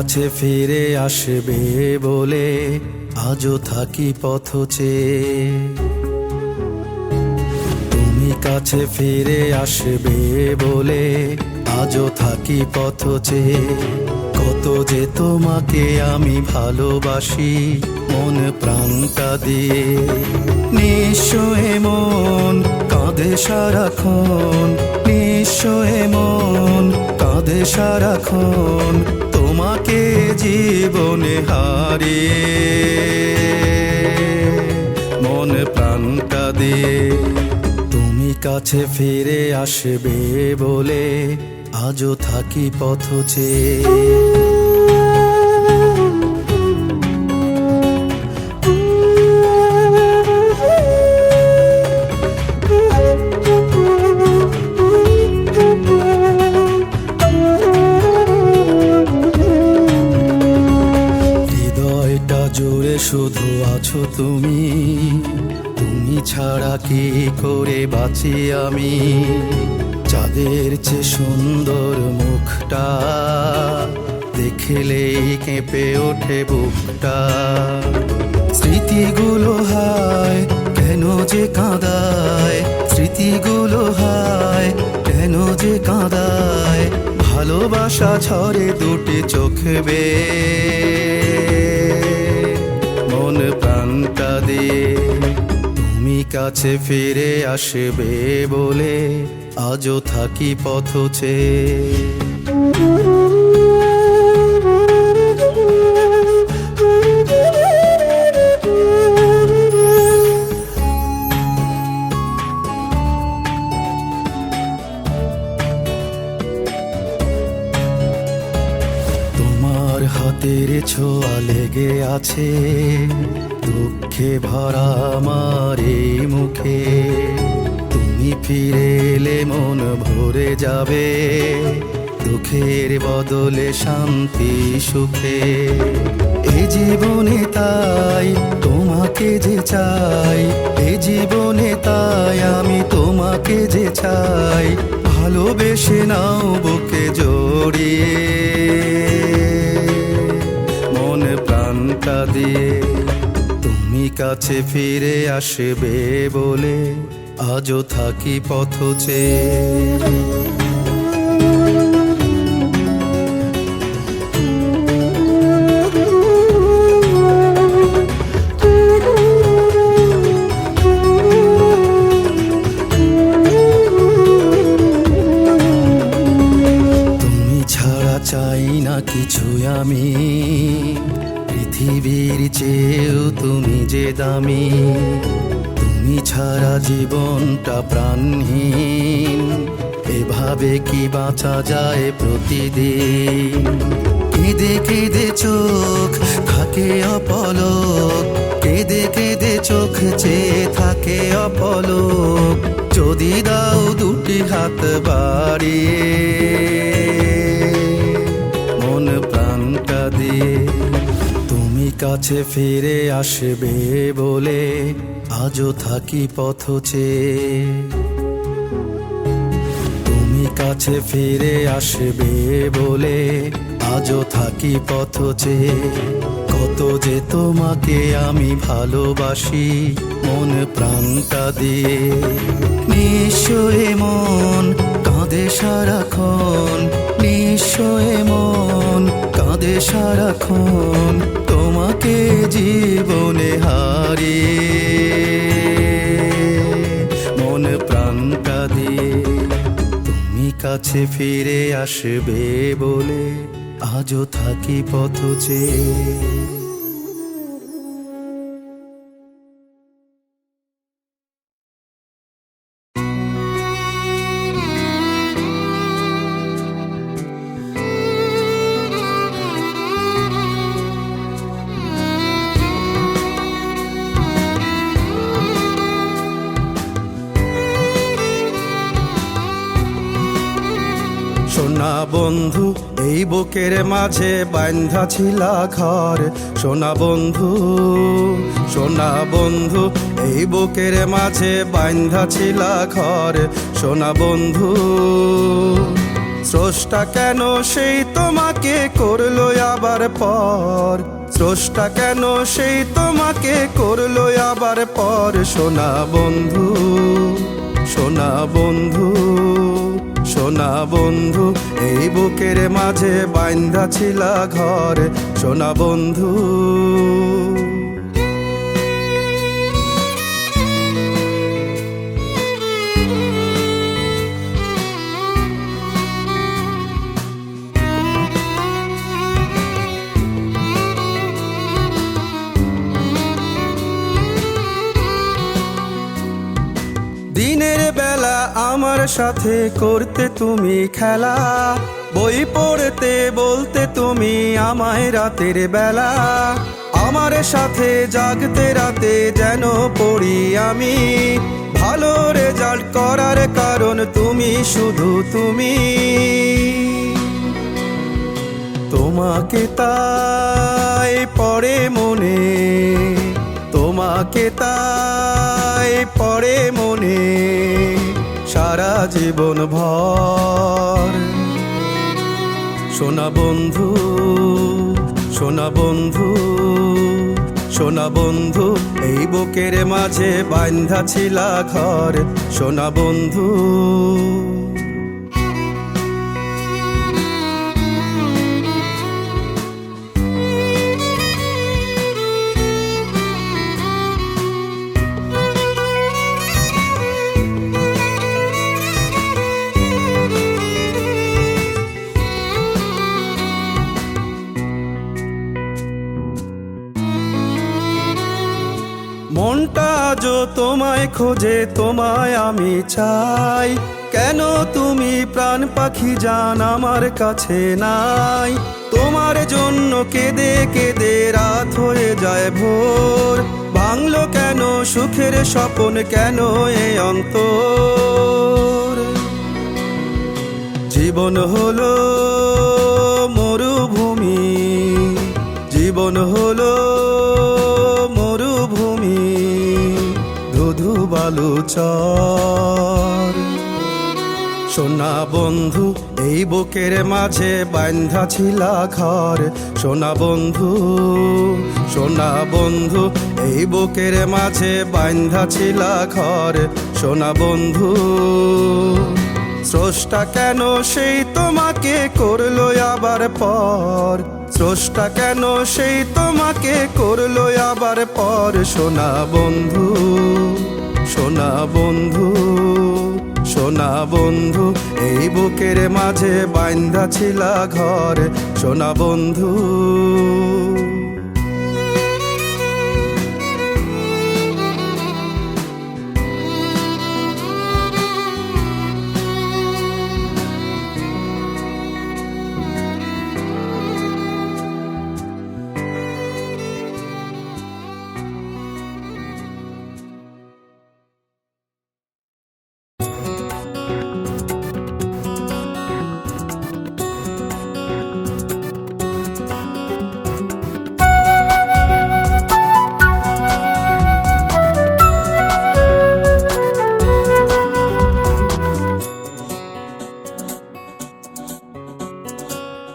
কাছে ফিরে আসবে বলে আজও থাকি পথ চেয়ে। তুমি কাছে ফিরে আসবে বলে আজও থাকি পথ চেয়ে। কত যে তোমাকে আমি ভালোবাসি মন প্রাণটা দিয়ে। নিঃস্ব মন কাঁদে সারাক্ষণ, নিঃস্ব মন কাঁদে সারাক্ষণ, তোমাকে জীবনে হারিয়ে মন প্রাণটা দিয়ে। তুমি কাছে ফিরে আসবে বলে আজও থাকি পথ চেয়ে। জুড়ে শুধু আছো তুমি, তুমি ছাড়া কি করে বাঁচি আমি। চাঁদের চেয়ে সুন্দর মুখটা দেখলেই কেঁপে ওঠে বুকটা। স্মৃতিগুলো হায় কেন যে কাঁদায়, স্মৃতিগুলো হায় কেন যে কাঁদায়। ভালোবাসা ঝরে দুটি চোখ বেয়ে মন প্রাণটা দিয়ে। তুমি কাছে ফিরে আসবে বলে আজও থাকি পথ চেয়ে। তোমার হাতের ছোঁয়া লেগে আছে দুঃখে ভরা আমার এই মুখে। তুমি ফিরে এলে মন ভরে যাবে দুঃখের বদলে শান্তি সুখে। এ জীবনে তাই তোমাকে যে চাই, এ জীবনে তাই আমি তোমাকে যে চাই। ভালোবেসে নাও বুকে জড়িয়ে মন প্রাণটা দিয়ে। তুমি কাছে ফিরে আসবে বলে আজও থাকি পথ চেয়ে। চাই না কিছু আমি পৃথিবীর চেয়েও তুমি যে দামি। তুমি ছাড়া জীবনটা প্রাণহীন, এভাবে কি বাঁচা যায় প্রতিদিন। কেঁদে কেঁদে চোখ থাকে অপলক, কেঁদে কেঁদে চোখ চেয়ে থাকে অপলক। যদি দাও দুটি হাত বাড়িয়ে মন প্রাণটা দিয়ে। তুমি কাছে ফিরে আসবে বলে আজও থাকি পথ চেয়ে। তুমি কাছে ফিরে আসবে বলে আজও থাকি পথ চেয়ে। কত যে তোমাকে আমি ভালোবাসি মন প্রাণটা দিয়ে। নিঃস্ব মন কাঁদে সারাক্ষণ, নিঃস্ব মন কাঁদে সারাক্ষণ, তোমাকে জীবনে হারিয়ে মন প্রাণটা দিয়ে। তুমি কাছে ফিরে আসবে বলে আজও থাকি পথ চেয়ে। সোনা বন্ধু এই বুকের মাঝে বাঁধা ছিলা ঘর। সোনা বন্ধু, সোনা বন্ধু এই বুকের মাঝে বাঁধা ছিলা ঘর। সোনা বন্ধু স্রষ্টা কেন সেই তোমাকে করলো আবার পর, স্রষ্টা কেন সেই তোমাকে করলো আবার পর। সোনা বন্ধু, সোনা বন্ধু, সোনা বন্ধু, এই বুকের মাঝে বাইন্ধা ছিলা ঘর। সোনা বন্ধু, দিনের বেলা আমার সাথে করতে তুমি খেলা, বই পড়তে বলতে তুমি আমায় রাতের বেলা। আমার সাথে জাগতে রাতে যেন পড়ি আমি, ভালো রেজাল্ট করার কারণ তুমি, শুধু তুমি। তোমাকে তাই পড়ে মনে, তোমাকে তাই পড়ে মনে সারা জীবন ভর। সোনা বন্ধু, সোনা বন্ধু, সোনা বন্ধু, এই বুকের মাঝে বাইন্ধা ছিলা ঘর। সোনা বন্ধু, মনটা আজও তোমায় খোঁজে, তোমায় আমি চাই। কেন তুমি প্রাণ পাখি জান আমার কাছে নাই? তোমার জন্য কেঁদে কেঁদে রাত হয়ে যায় ভোর। ভাঙলো কেন সুখের স্বপ্ন, কেন এ অন্তর? জীবন হলো মরুভূমি, জীবন হলো মরুভূমি, ধুধু বালু চর। সোনা বন্ধু, এই বুকের মাঝে বাইন্ধা ছিলা ঘর। সোনা বন্ধু, সোনা বন্ধু, এই বুকের মাঝে বাইন্ধা ছিলা ঘর। সোনা বন্ধু, স্রষ্টা কেন সেই তোমাকে করলো আবার পর, স্রষ্টা কেন সেই তোমাকে করলো আবার পর। সোনা বন্ধু, সোনা বন্ধু, সোনা বন্ধু, এই বুকের মাঝে বাইন্ধা ছিলা ঘর। সোনা বন্ধু,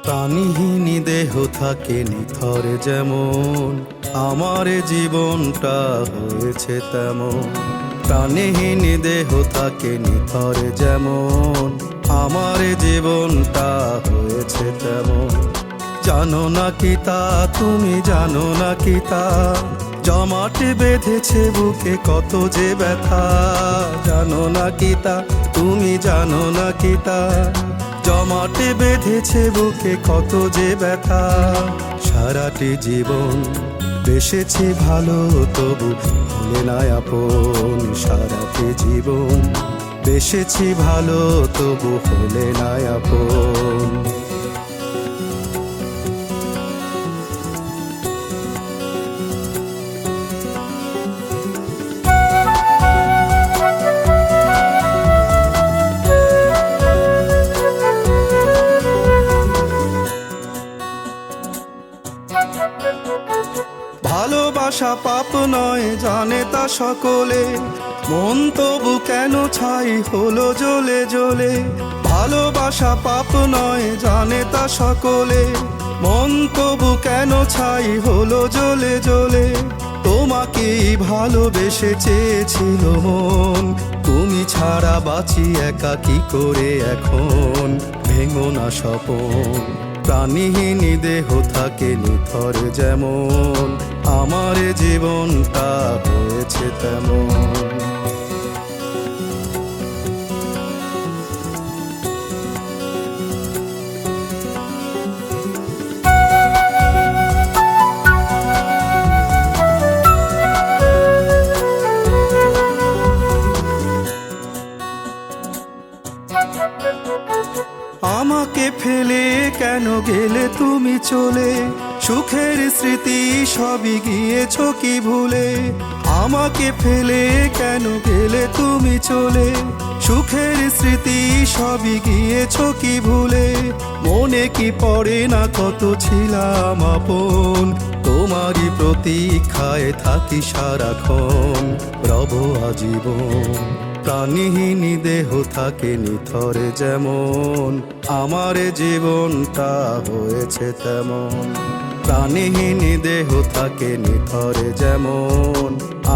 প্রাণীহীন দেহ থাকে নিথর যেমন, আমার জীবনটা হয়েছে তেমন। প্রাণীহীন দেহ থাকে নিথর যেমন, আমার জীবনটা হয়েছে তেমন। জানো না কি তা, তুমি জানো না কি তা, জমাট বেঁধেছে বুকে কত যে ব্যথা। জানো না কি তা, তুমি জানো না কি তা, জমাটে বেঁধেছে বুকে কত যে ব্যথা। সারাটি জীবন বেসেছি ভালো, তবু হলে না আপন। সারাটি জীবন বেসেছি ভালো, তবু হলে না আপন। ভালোবাসা পাপ নয় জানে তা সকলে, মন তবু কেন ছাই হলো জ্বলে জ্বলে। ভালোবাসা পাপ নয় জানে তা সকলে, মন তবু কেন ছাই হলো জ্বলে জ্বলে। তোমাকেই ভালোবেসে চেয়েছিল মন, তুমি ছাড়া বাঁচি একা কি করে এখন। ভেঙো না স্বপন, প্রাণীহীন দেহ থাকে নিথর যেমন, আমার জীবনটা হয়েছে তেমন। আমাকে ফেলে কেন গেলে তুমি চলে, সুখের স্মৃতি সবই গিয়েছ কি ভুলে। আমাকে ফেলে কেন গেলে তুমি চলে, সুখের স্মৃতি সবই গিয়েছ কি ভুলে। মনে কি পড়ে না কত ছিলাম আপন, তোমারই প্রতীক্ষায় থাকি সারাক্ষণ, রব আজীবন। প্রাণীহীন দেহ থাকে নিথর যেমন, আমার জীবনটা হয়েছে তেমন। প্রাণীহীন দেহ থাকে নিথর যেমন,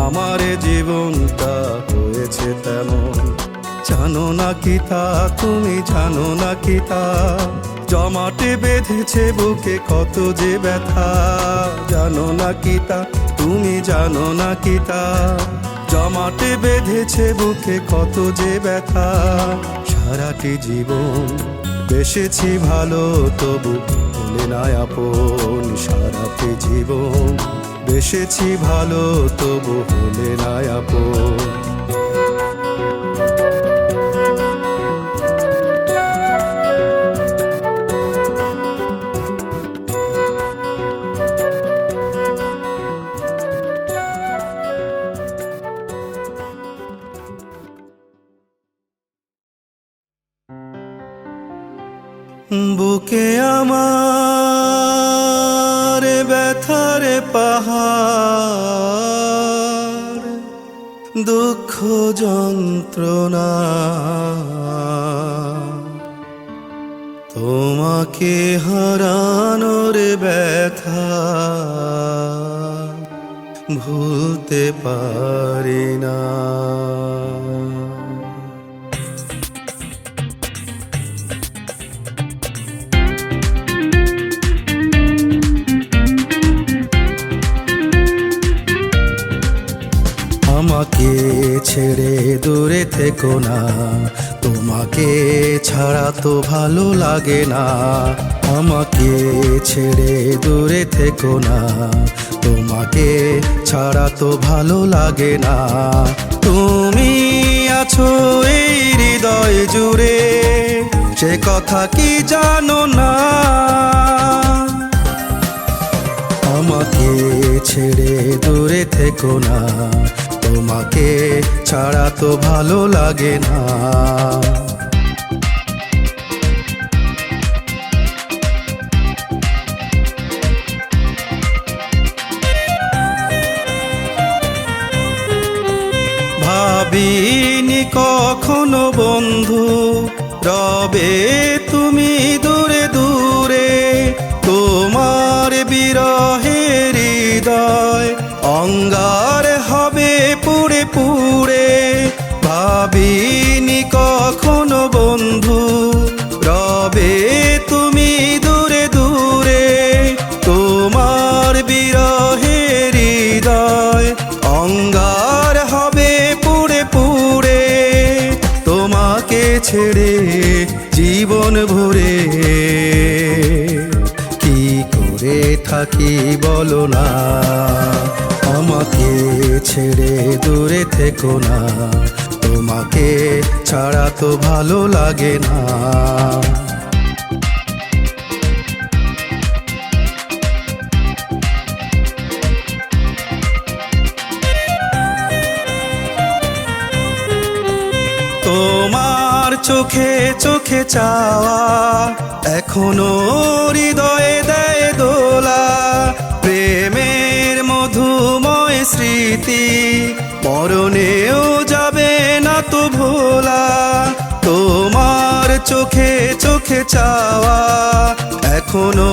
আমার জীবনটা হয়েছে তেমন। জানো না কি তা, তুমি জানো না কি তা, জমাটে বেঁধেছে বুকে কত যে ব্যথা। জানো না কি তা, তুমি জানো না কি তা, জমাটে বেঁধেছে বুকে কত যে ব্যথা। সারাটি জীবন বেসেছি ভালো তবু হলে না আপন। সারাটি জীবন বেসেছি ভালো তবু হলে না আপন। বুকে আমার ব্যথার পাহাড়, দুঃখ যন্ত্রণা, তোমাকে হারানোর ব্যথা ভুলতে পারি না। আমাকে ছেড়ে দূরে থেকো না, তোমাকে ছাড়া তো ভালো লাগে না। আমাকে ছেড়ে দূরে থেকো না, তোমাকে ছাড়া তো ভালো লাগে না। তুমি আছো এই হৃদয় জুড়ে, সে কথা কি জানো না। আমাকে ছেড়ে দূরে থেকো না, তোমাকে ছাড়া তো ভালো লাগে না। ভাবিনি কখনো বন্ধু রবে তুমি দূরে দূরে, তোমার বিরহে হৃদয় অঙ্গার হবে পুড়ে পুড়ে। ভাবিনি কখনো বন্ধু রবে তুমি দূরে দূরে, তোমার বিরহে হৃদয় অঙ্গার হবে পুড়ে পুড়ে। তোমাকে ছেড়ে জীবন ভরে কি করে থাকি বলো না। আমাকে ছেড়ে দূরে থেকো না, তোমাকে ছাড়া তো ভালো লাগে না। তোমার চোখে চোখে চাওয়া এখনো হৃদয়ে দেয় দোলা, প্রেমের মধুময় স্মৃতি মরণেও যাবে না তো ভোলা। তোমার চোখে চোখে চাওয়া এখনো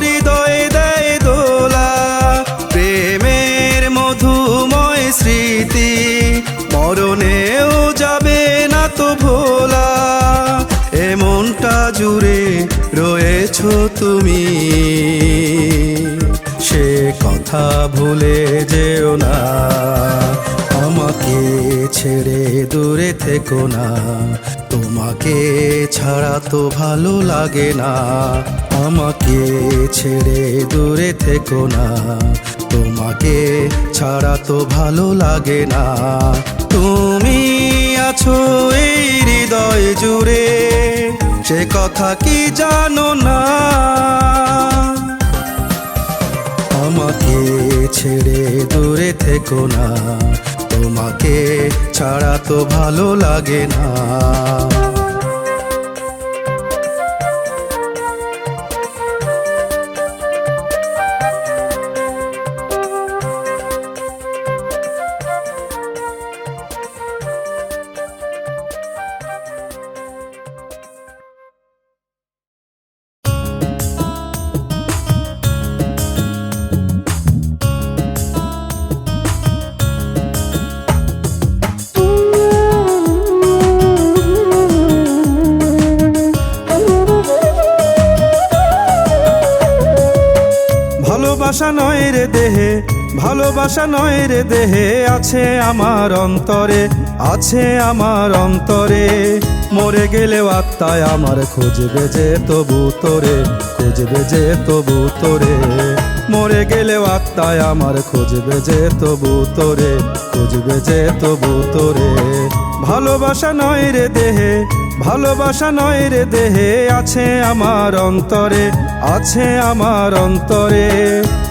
হৃদয়ে দেয় দোলা। প্রেমের মধুময় স্মৃতি মরণেও যাবে না তো ভোলা। এ মনটা জুড়ে রয়েছো তুমি, সে কথা ভুলে যেও না। আমাকে ছেড়ে দূরে থেকো না, তোমাকে ছাড়া তো ভালো লাগে না। আমাকে ছেড়ে দূরে থেকো না, তোমাকে ছাড়া তো ভালো লাগে না। তুমি আছো এই হৃদয় জুড়ে, সে কথা কি জানো না? আমাকে ছেড়ে দূরে থেকো না, তোমাকে ছাড়া তো ভালো লাগে না। ভালোবাসা নয় রে দেহে, ভালোবাসা নয় রে দেহে, আছে আমার অন্তরে, আছে আমার অন্তরে। মরে গেলেও আত্মায় আমার খুঁজবে যে তবু তোরে, খুঁজবে যে তবু তোরে। মরে গেলেও আত্মায় আমার খুঁজবে যে তবু তোরে, খুঁজবে যে তবু তোরে। ভালোবাসা নয় রে দেহে, ভালোবাসা নয় রে দেহে, আছে আমার অন্তরে, আছে আমার অন্তরে।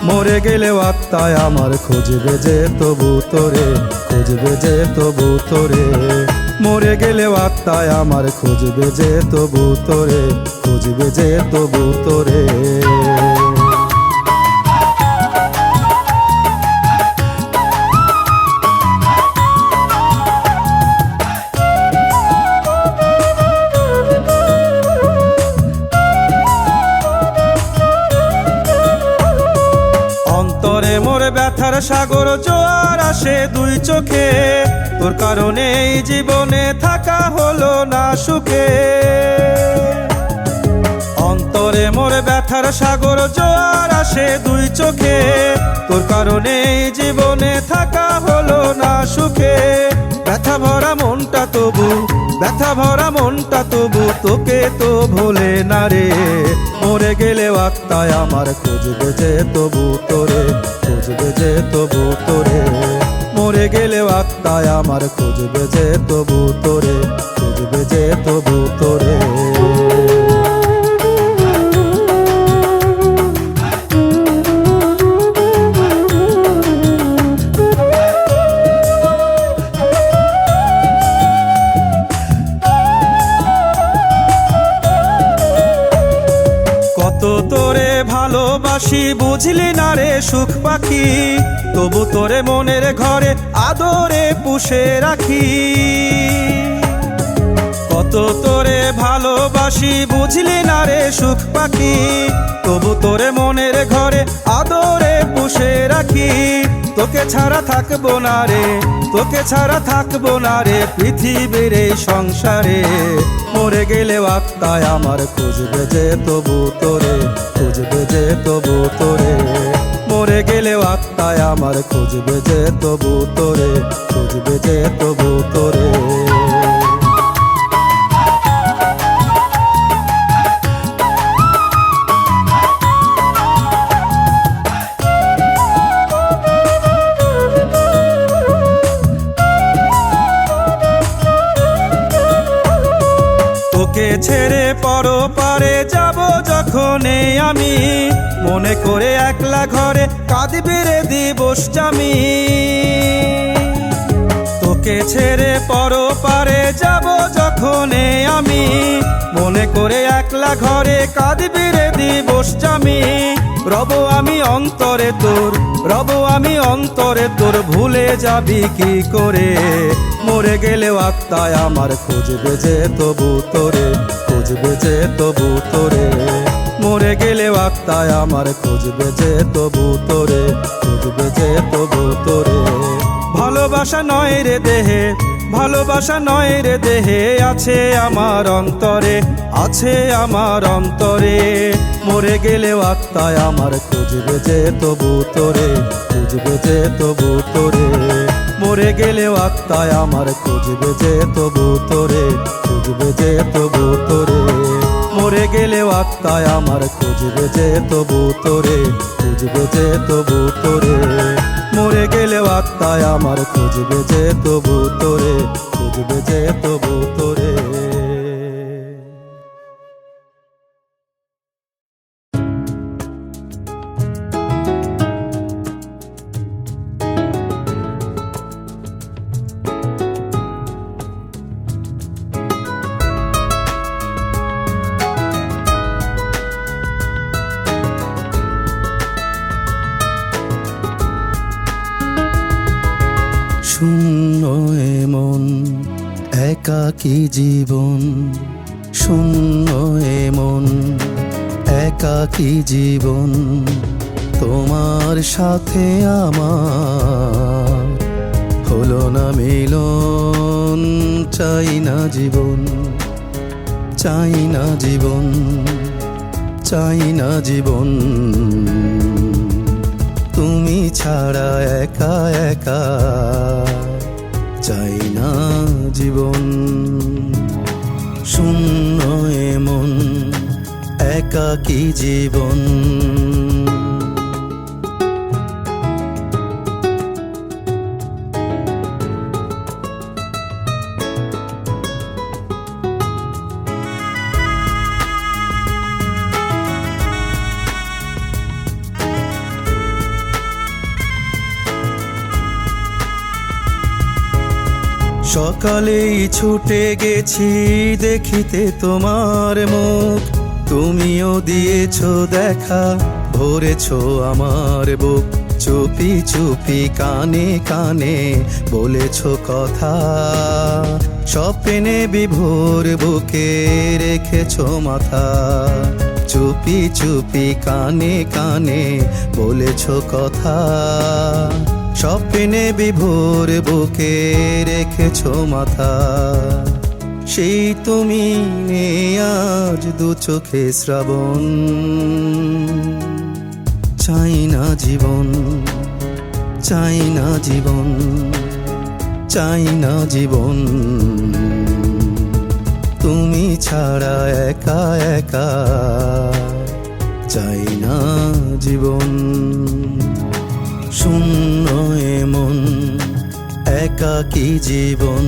মরে গেলেও আত্মায় আমার খুঁজবে যে তবু তোরে, খুঁজবে যে তবু তোরে। মরে গেলেও আত্মায় আমার খুঁজবে যে তবু তোরে, খুঁজবে যে তবু তোরে। অন্তরে মোর ব্যথার সাগর জোয়ার আসে দুই চোখে, তোর কারণে এই জীবনে থাকা হলো না সুখে। অন্তরে মোর ব্যথার সাগর জোয়ার আসে দুই চোখে, তোর কারণে এই জীবনে থাকা হলো না সুখে। ব্যথা ভরা মনটা তবু, ব্যথা ভরা মনটা তবু তোকে তো ভোলে না রে। মরে গেলে আত্মায় আমার খুঁজবে যে তবু তোরে, খুঁজবে যে তবু তোরে। মরে গেলে আত্মায় আমার খুঁজবে যে তবু তোরে, খুঁজবে যে তবু তোরে। তোরে ভালোবাসি বুঝলি না রে সুখ পাখি, তবু তোরে মনের ঘরে আদরে পুষে রাখি। কত তোরে ভালোবাসি বুঝলি না রে সুখ পাখি, তবু তোরে মনের ঘরে আদরে পুষে রাখি। তোকে ছাড়া থাকবো না রে, তোকে ছাড়া থাকবো না রে পৃথিবীর এই সংসারে। মরে গেলে আত্মায় আমার খুঁজবে যে তবু তোরে, খুঁজবে যে তবু তোরে। মরে গেলে আত্মায় আমার খুঁজবে যে তবু তোরে, খুঁজবে যে তবু তোরে। তোকে ছেড়ে পরপারে যাব যখনে আমি, মনে করে একলা ঘরে কাঁদবে রে দিবস জামি। তোকে ছেড়ে পরপারে যাব যখনে আমি, মনে করে একলা ঘরে কাঁদবে রে দিবস জামি। রব আমি অন্তরে তোর, রব আমি অন্তরে তোর, ভুলে যাবি কি করে? মরে গেলেও আত্মায় আমার খুঁজবে যে তবু তোরে, খুঁজবে যে তবু তোরে। মরে গেলেও আত্মায় আমার খুঁজবে যে তবু তোরে, খুঁজবে যে তবু তোরে। ভালোবাসা নয় রে দেহে, ভালোবাসা নয় রে দেহে, আছে আমার অন্তরে, আছে আমার অন্তরে। মরে গেলেও আত্মায় আমার খুঁজবে যে তবু তোরে, খুঁজবে যে তবু তোরে। মরে গেলেও আত্মায় আমার খুঁজবে যে তবু তোরে, খুঁজবে যে তবু তোরে। মরে গেলেও আত্মায় আমার খুঁজবে যে তবু তোরে, খুঁজবে যে তবু তোরে। মরে গেলেও আত্মায় আমার খুঁজবে যে তবু তোরে, খুঁজবে যে তবু তোরে। শূন্য এমন একাকী জীবন, শূন্য এমন একাকী জীবন, তোমার সাথে আমার হলো না মিলন। চাই না জীবন, চাই না জীবন, চাই না জীবন, তুমি ছাড়া একা একা। চাই না জীবন, শূন্য এমন একাকী জীবন। সকালেই ছুটে গেছি দেখিতে তোমার মুখ, তুমিও দিয়েছো দেখা, ভরেছো আমার বুক। চুপি চুপি কানে কানে বলেছো কথা, স্বপ্নে বিভোর বুকে রেখেছো মাথা। চুপি চুপি কানে কানে বলেছো কথা, স্বপ্নে বিভোর বুকে রেখেছো মাথা। সেই তুমি নেই আজ দু চোখে শ্রাবণ। চাই না জীবন, চাই না জীবন, চাই না জীবন, তুমি ছাড়া একা একা। চাই না জীবন, শূন্য এমন একাকী জীবন।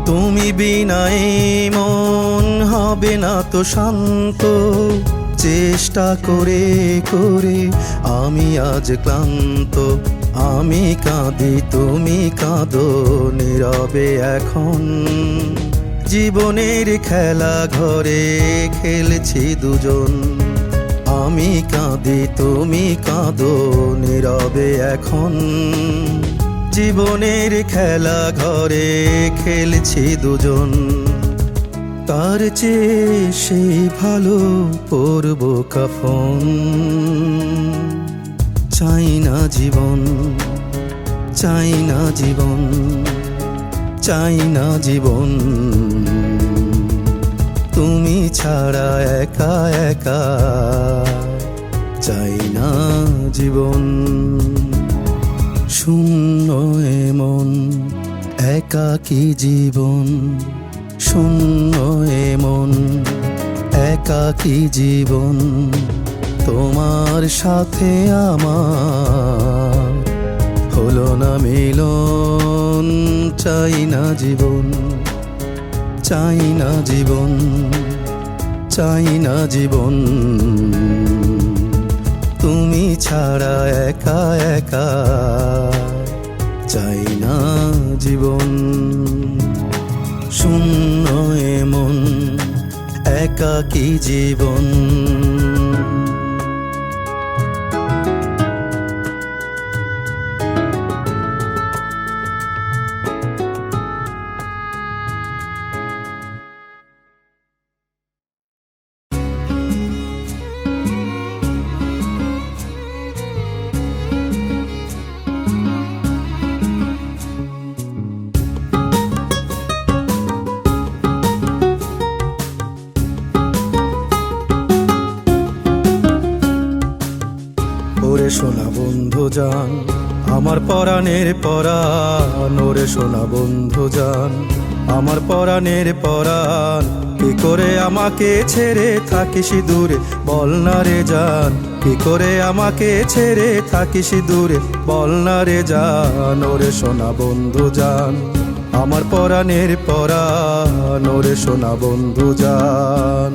তুমি বিনা এই মন হবে না তো শান্ত, চেষ্টা করে করে আমি আজ ক্লান্ত। আমি কাঁদি তুমি কাঁদো নীরবে এখন, জীবনের খেলা ঘরে খেলছি দুজন। আমি কাঁদি তুমি কাঁদো নীরবে এখন, জীবনের খেলা ঘরে খেলছি দুজন। তার চেয়ে সেই ভালো পরব কাফন। চাই না জীবন, চাই না জীবন, চাই না জীবন, তুমি ছাড়া একা একা। চাই না জীবন, শূন্য এমন একাকী জীবন, শূন্য এমন একাকী জীবন, তোমার সাথে আমার হলো না মিলন। চাই না জীবন, চাই না জীবন, চাই না জীবন তুমি ছাড়া একা একা, চাই না জীবন। শূন্য এ মন একাকী জীবন। ওরে সোনা বন্ধু জান, আমার পরাণের পরাণ, ওরে সোনা বন্ধু জান, আমার পরাণের পরাণ। কি করে আমাকে ছেড়ে থাকিস দূরে বল না রে জান, কি করে আমাকে ছেড়ে থাকিস দূরে বল না রে জান। ওরে সোনা বন্ধু জান, আমার পরাণের পরাণ, ওরে সোনা বন্ধু জান।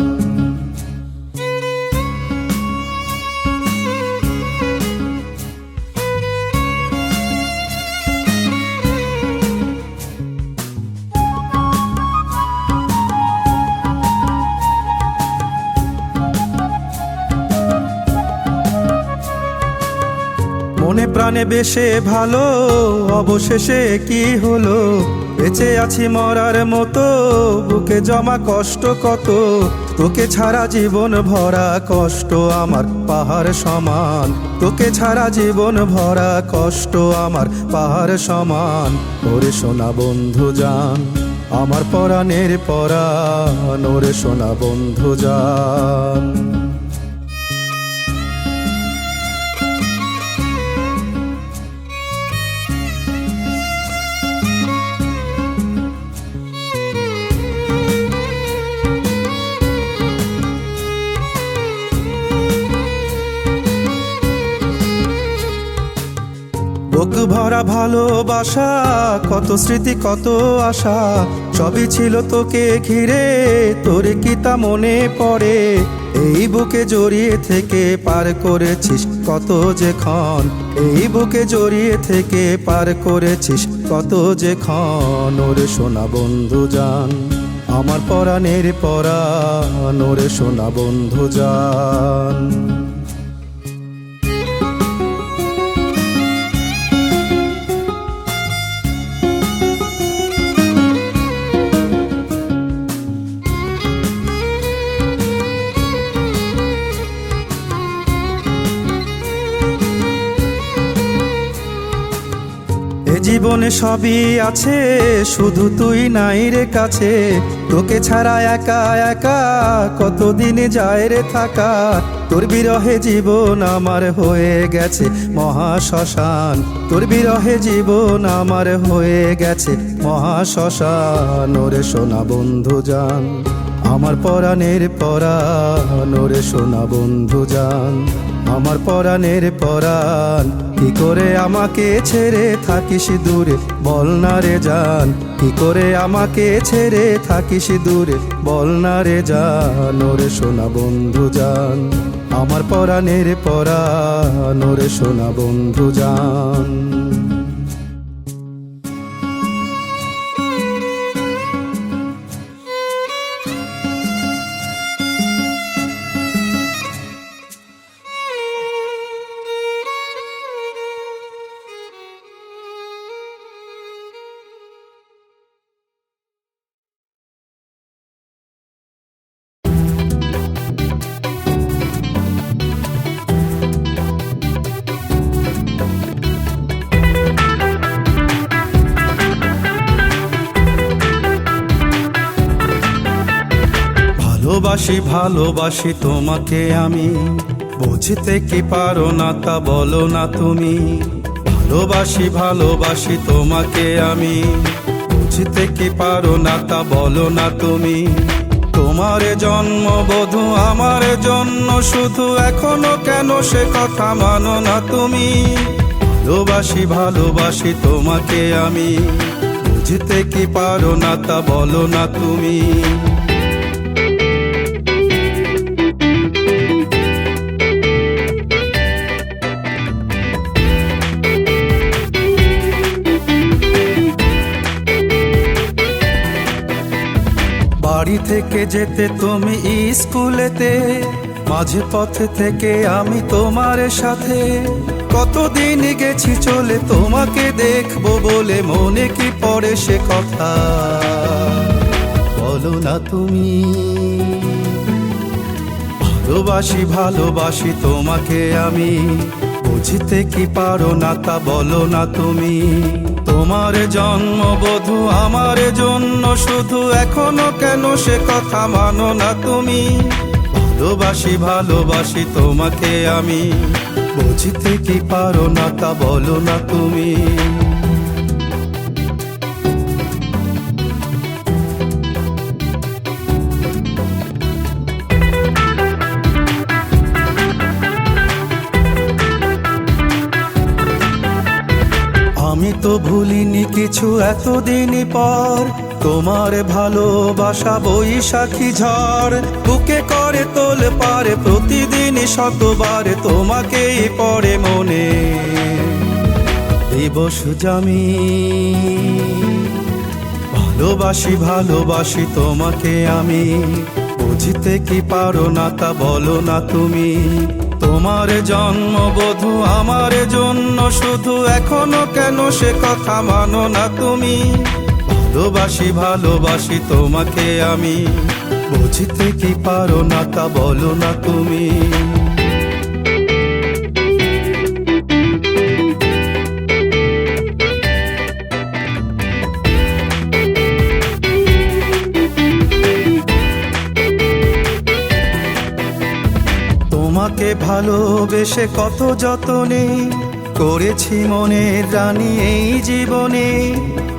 মনে প্রাণে বেশে ভালো, অবশেষে কি হলো? বেঁচে আছি মরার মতো, বুকে জমা কষ্ট কত। তোকে ছাড়া জীবন ভরা কষ্ট আমার পাহাড় সমান, তোকে ছাড়া জীবন ভরা কষ্ট আমার পাহাড় সমান। ওরে সোনা বন্ধু জান, আমার পরাণের পরাণ, ওরে সোনা বন্ধু জান। বুক ভরা ভালোবাসা, কত স্মৃতি কত আশা, সবই ছিল তোকে ঘিরে, তোর কি তা মনে পড়ে? এই বুকে জড়িয়ে থেকে পার করেছিস কত যে ক্ষণ, এই বুকে জড়িয়ে থেকে পার করেছিস কত যে ক্ষণ। ওরে সোনা বন্ধু জান, আমার পরাণের পরাণ, ওরে সোনা বন্ধু জান। জীবনে সবই আছে, শুধু তুই নাই রে কাছে। তোকে ছাড়া একা একা কতদিন যায় রে থাকা। তোর বিরহে জীবন আমার হয়ে গেছে মহাশ্মশান, তোর বিরহে জীবন আমার হয়ে গেছে মহাশ্মশান। ওরে সোনা বন্ধু জান, আমার পরাণের পরাণ, ওরে সোনা বন্ধু জান, আমার পরাণের পরাণ। কি করে আমাকে ছেড়ে থাকিস দূরে বল না রে জান, কি করে আমাকে ছেড়ে থাকিস দূরে বল না রে জান। ওরে সোনা বন্ধু জান, আমার পরাণের পরাণ, ওরে সোনা বন্ধু জান। ভালোবাসি ভালোবাসি তোমাকে আমি, বুঝতে কি পারো না তা বলো না তুমি। ভালোবাসি ভালোবাসি তোমাকে আমি, বুঝতে কি পারো না তা বলো না তুমি। তোমার জন্মবধূ আমার জন্য শুধু, এখনো কেন সে কথা মানো না তুমি। ভালোবাসি ভালোবাসি তোমাকে আমি, বুঝতে কি পারো না তা বলো না তুমি। বাড়ি থেকে যেতে তুমি স্কুলেতে, মাঝে পথে থেকে আমি তোমার সাথে কতদিন গেছি চলে তোমাকে দেখবো বলে, মনে কি পড়ে সে কথা বলো না তুমি। ভালোবাসি ভালোবাসি তোমাকে আমি, বুঝতে কি পারো না তা বলো না তুমি। তোমার জন্মবধূ আমার জন্য শুধু, এখনো কেন সে কথা মানো না তুমি। ভালোবাসি ভালোবাসি তোমাকে আমি, বুঝতে কি পারো না তা বলো না তুমি। আমি তো ভুলিনি কিছু এতদিন পর, তোমার ভালোবাসা বৈশাখী ঝড় বুকে করে তোল পারে প্রতিদিন শতবার তোমাকেই পড়ে মনে দিবস জামি। ভালোবাসি ভালোবাসি তোমাকে আমি, বুঝতে কি পারো না তা বলো না তুমি। তোমার জন্মবধূ আমার জন্য শুধু, এখনো কেন সে কথা মানো না তুমি। ভালোবাসি ভালোবাসি তোমাকে আমি, বুঝতে কি পারো না তা বলো না তুমি। তোমাকে ভালোবেসে কত যতনে করেছি মনের রানী এই জীবনে,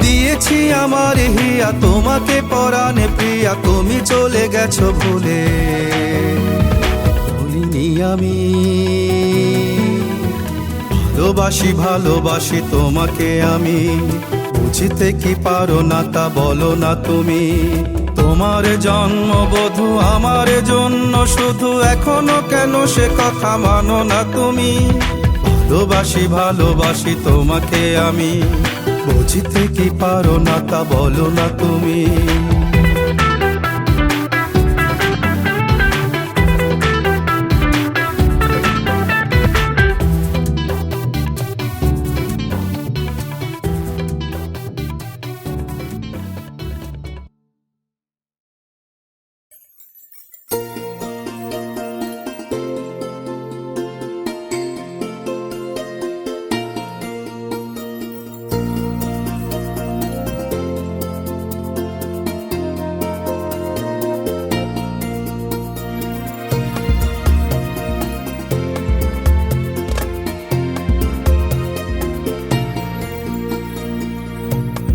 দিয়েছি আমার হিয়া তোমাকে পরাণে প্রিয়া, তুমি চলে গেছো ভুলে ভুলিনি আমি। ভালোবাসি ভালোবাসি তোমাকে আমি, বুঝতে কি পারো না তা বলো না তুমি। তোমার জন্মবধূ আমার জন্য শুধু, এখনো কেন সে কথা মানো না তুমি। ভালোবাসি ভালোবাসি তোমাকে আমি, বুঝতে কি পারো না তা বলো না তুমি।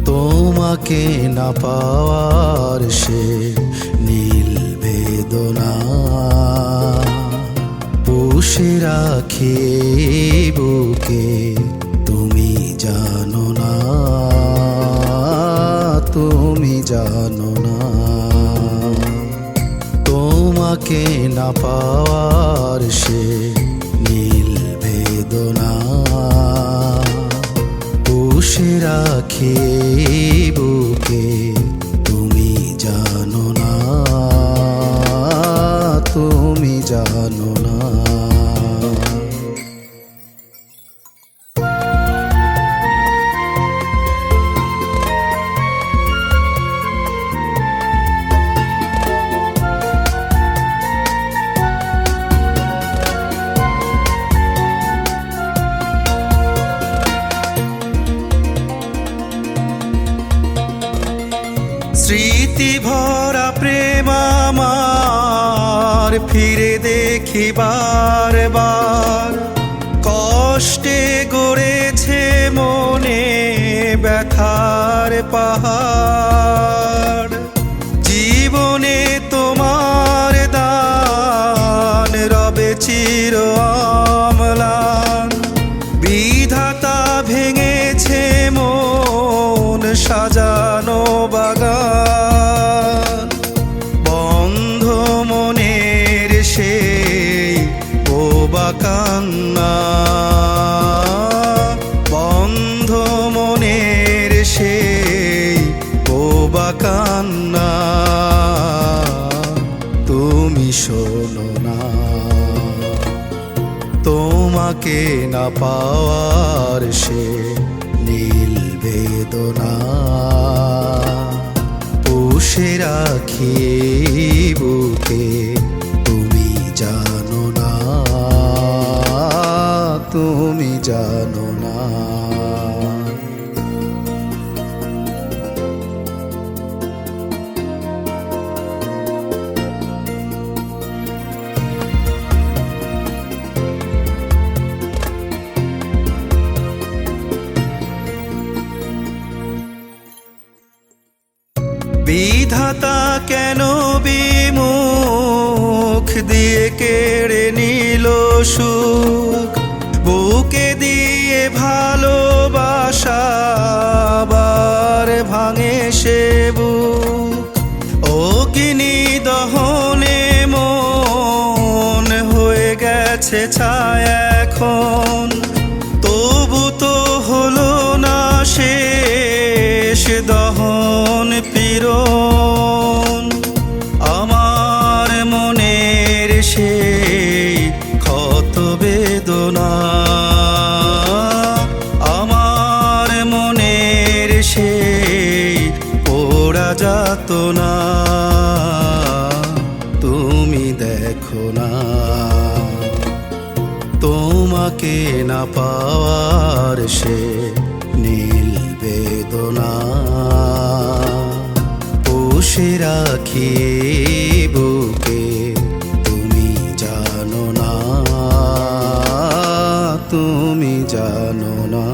তোমাকে না পাওয়ার সে নীল বেদনা, পুষে রাখি বুকে তুমি জানো না, তুমি জানো না। তোমাকে না পাওয়ার সে নীল বেদনা, পুষে রাখি বুকে তুমি জানো না, তুমি জানো না। স্মৃতি ভরা প্রেম আমার, ফিরে দেখি বারবার, কষ্টে গড়েছে মনে ব্যথার পাহাড়। জীবনে তোমার দান রবে চির অম্লান, বিধাতা ভেঙেছে মন সাজা কান্না তুমি শোনো না। তোমাকে না পাওয়ার সে নীল বেদনা পুষে রাখি বুকে, তুমি জানো না, তুমি জানো না। বিধাতা কেন বিমুখ দিয়ে কেড়ে নিল সুখ, বুকে দিয়ে ভালোবাসা আবার ভাঙে সে বুক। অগ্নি দহনে মন হয়ে গেছে ছায়া এখন, তবু তো হলো না শেষ দহন পীড়ন। আমার মনের সেই ক্ষত বেদনা, আমার মনের সেই পোড়া যাতনা তুমি দেখো না। তোমাকে না পাওয়ার সে নীল বেদনা পুষে রাখি বুকে, তুমি জানো না, তুমি জানো না।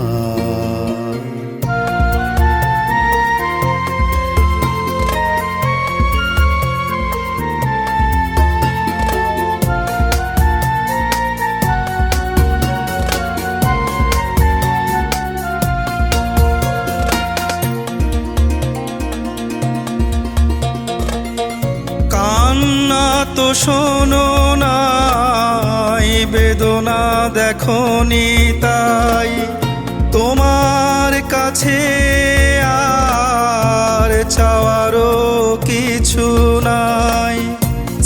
তো শোনো নাই বেদনা দেখনি তাই, তোমার কাছে আর চাওয়ারও কিছু নাই।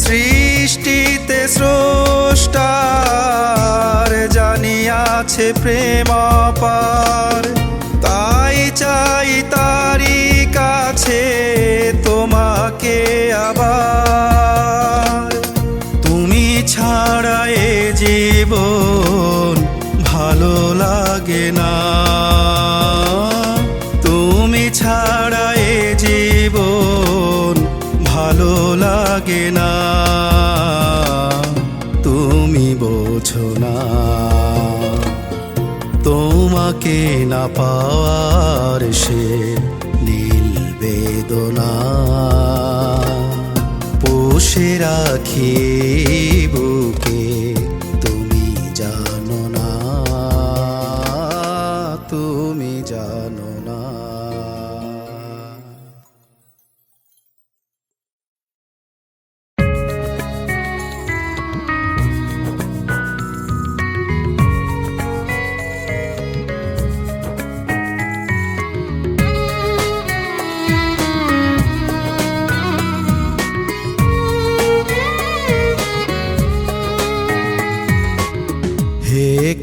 সৃষ্টিতে স্রষ্টার জানিয়াছে প্রেম অপার, তাই চাই তারি কাছে তোমাকে আবার। তুমি ছাড়া এ জীবন ভালো লাগে না, তুমি ছাড়া এ জীবন ভালো লাগে না। তুমি বোঝো না, তোমাকে না পাওয়ার সে নীল বেদনা পুষে রাখি বুকে, তুমি জানো না, তুমি জানো না।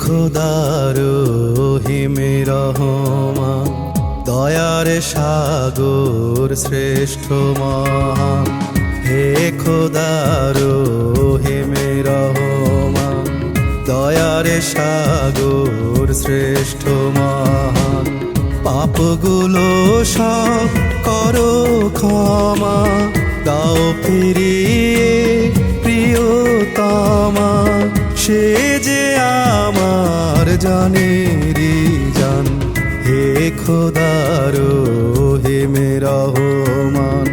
খোদার রহিমে রহমান, দয়ার সাগর শ্রেষ্ঠ মহান। হে খোদার রহিমে রহমান, দয়ার সাগর শ্রেষ্ঠ মহান। পাপগুলো সব করো ক্ষমা, দাও ফিরিয়ে প্রিয়তমা। সে যে আমার জানেরি জান, হে খোদার রহিমে রহমান।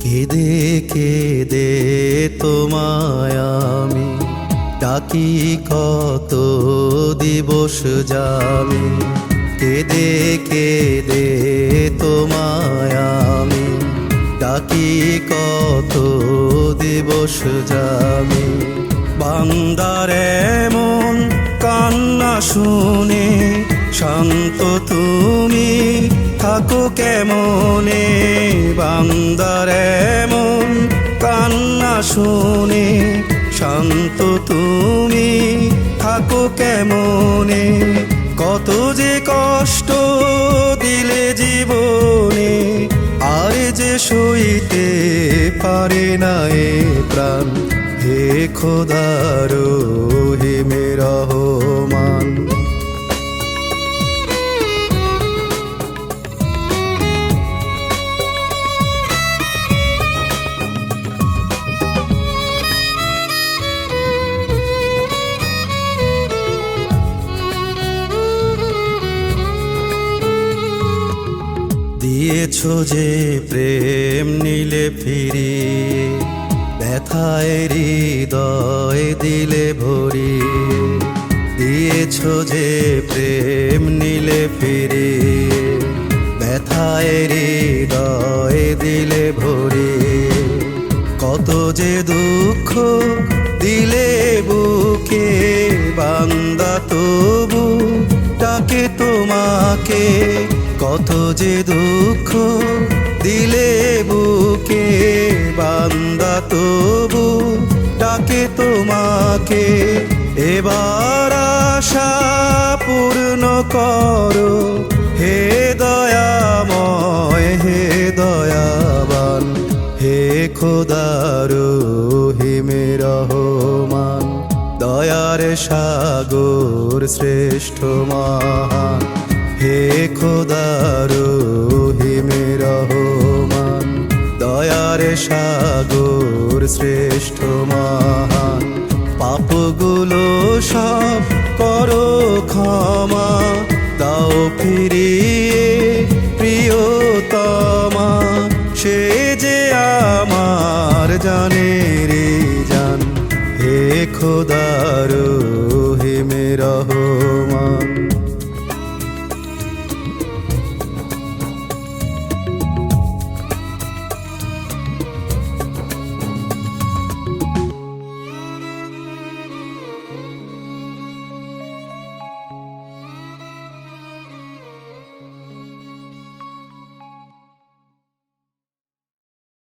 কেঁদে কেঁদে তোমায় আমি ডাকি কত দিবস যাবে, কেঁদে কেঁদে তোমায় আমি ডাকি কত দিবস যাবে। বান্দার এমন কান্না শুনে শান্ত তুমি থাকো কেমনে। বান্দার এমন কান্না শুনে শান্ত তুমি থাকো কেমনে। কত যে কষ্ট দিলে জীবনে, আর যে সইতে পারে না এ প্রাণ। হে খোদা রহিমে রহমান। দিয়েছো যে প্রেম নিলে ফিরিয়ে, ব্যথায় হৃদয় দিলে ভরিয়ে। দিয়েছো যে প্রেম নিলে ফিরিয়ে, ব্যথায় হৃদয় দিলে ভরিয়ে। কত যে দুঃখ দিলে বুকে, বান্দা তবু ডাকে তোমাকে। কত যে দুঃখ দিলে বুকে, বান্দা তবু ডাকে তোমাকে। এবার আশা পূর্ণ করো হে দয়াময়, হে দয়াবান। হে খোদা রহিমে রহমান। দয়ার সাগর শ্রেষ্ঠ মহান। হে খোদা রহিমে রহমান। দয়ার সাগর শ্রেষ্ঠ মহান। পাপগুলো সব করো ক্ষমা, দাও ফিরিয়ে প্রিয়তমা। সে যে আমার জান